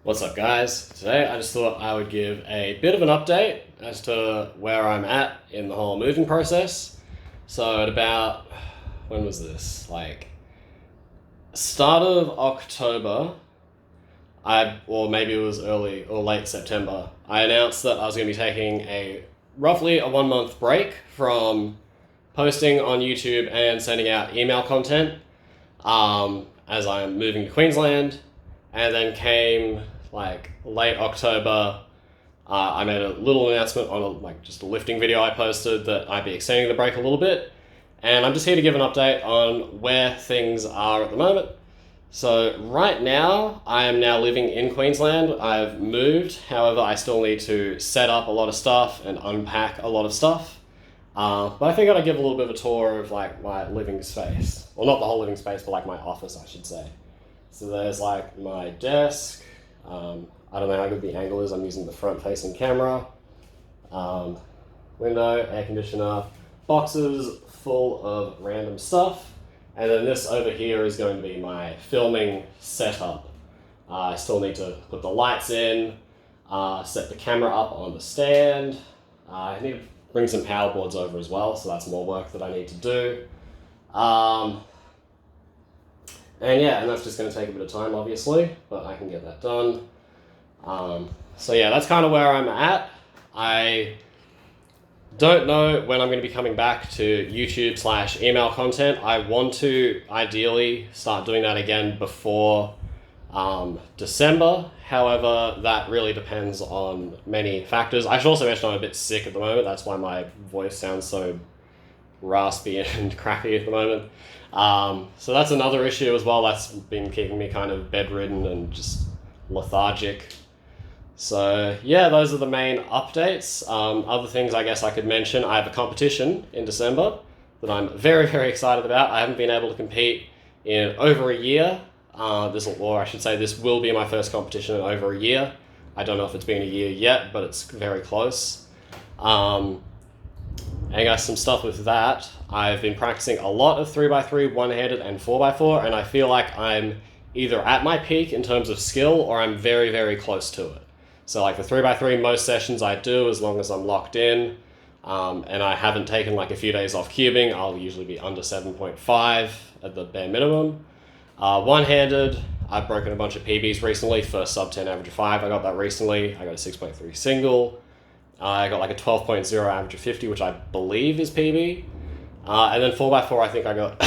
What's up, guys? Today I just thought I would give a bit of an update as to where I'm at in the whole moving process. So at about, when was this? Like, start of October, or maybe it was early or late September, I announced that I was going to be taking roughly a 1 month break from posting on YouTube and sending out email content as I'm moving to Queensland. And then came like late October, I made a little announcement on just a lifting video I posted that I'd be extending the break a little bit. And I'm just here to give an update on where things are at the moment. So right now, I am now living in Queensland. I've moved, however, I still need to set up a lot of stuff and unpack a lot of stuff. But I figured I'd give a little bit of a tour of like my living space. Well, not the whole living space, but like my office, I should say. So there's like my desk. I don't know how good the angle is. I'm using the front-facing camera. Window, air conditioner, boxes full of random stuff. And then this over here is going to be my filming setup. I still need to put the lights in, set the camera up on the stand. I need to bring some power boards over as well, so that's more work that I need to do. And that's just going to take a bit of time, obviously, but I can get that done. So yeah, that's kind of where I'm at. I don't know when I'm going to be coming back to YouTube/email content. I want to ideally start doing that again before December. However, that really depends on many factors. I should also mention I'm a bit sick at the moment. That's why my voice sounds so raspy and crappy at the moment. So that's another issue as well. That's been keeping me kind of bedridden and just lethargic. So yeah, those are the main updates. Other things I guess I could mention, I have a competition in December that I'm very, very excited about. I haven't been able to compete in over a year. This will be my first competition in over a year. I don't know if it's been a year yet, but it's very close. And I got some stuff with that. I've been practicing a lot of 3x3, one-handed, and 4x4, and I feel like I'm either at my peak in terms of skill or I'm very, very close to it. So like the 3x3, most sessions I do as long as I'm locked in, and I haven't taken like a few days off cubing, I'll usually be under 7.5 at the bare minimum. One-handed, I've broken a bunch of PBs recently, first sub 10 average of 5, I got that recently. I got a 6.3 single. I got like a 12.0 average of 50, which I believe is PB. And then 4x4, I think I got...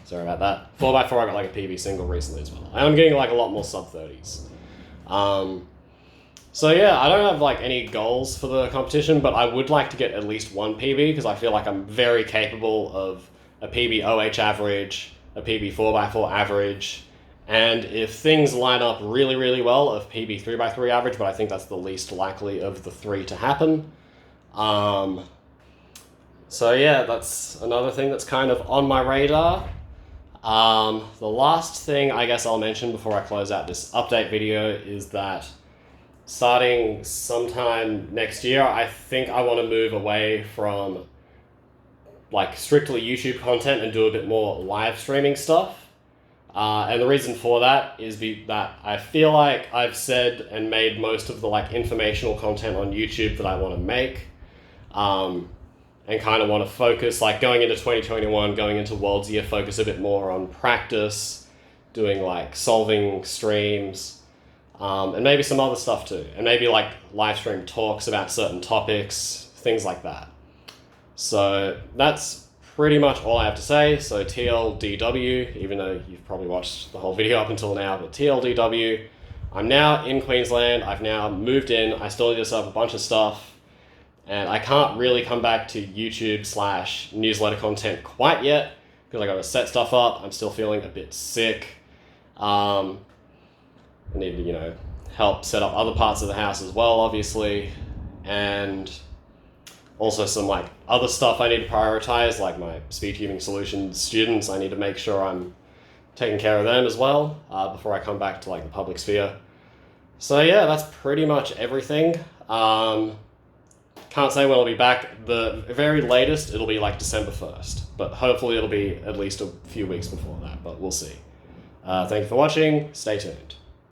Sorry about that. 4x4, I got like a PB single recently as well. I'm getting like a lot more sub-30s. So yeah, I don't have like any goals for the competition, but I would like to get at least one PB because I feel like I'm very capable of a PB OH average, a PB 4x4 average, and if things line up really, really well, of PB 3x3 average, but I think that's the least likely of the three to happen. So yeah, that's another thing that's kind of on my radar. The last thing I guess I'll mention before I close out this update video is that starting sometime next year, I think I want to move away from like strictly YouTube content and do a bit more live streaming stuff. And the reason for that is that I feel like I've said and made most of the like informational content on YouTube that I want to make, and kind of want to focus, like going into 2021, going into Worlds Year, focus a bit more on practice, doing like solving streams, and maybe some other stuff too, and maybe like live stream talks about certain topics, things like that. So that's pretty much all I have to say. So TLDW, even though you've probably watched the whole video up until now, but TLDW, I'm now in Queensland. I've now moved in. I still need to set up a bunch of stuff, and I can't really come back to YouTube/newsletter content quite yet because I got to set stuff up. I'm still feeling a bit sick. I need to, help set up other parts of the house as well, obviously, and also some like other stuff I need to prioritize, like my Speedcubing Solution students. I need to make sure I'm taking care of them as well before I come back to like the public sphere. So yeah, that's pretty much everything. Can't say when I'll be back. The very latest, it'll be like December 1st, but hopefully it'll be at least a few weeks before that, but we'll see. Thank you for watching. Stay tuned.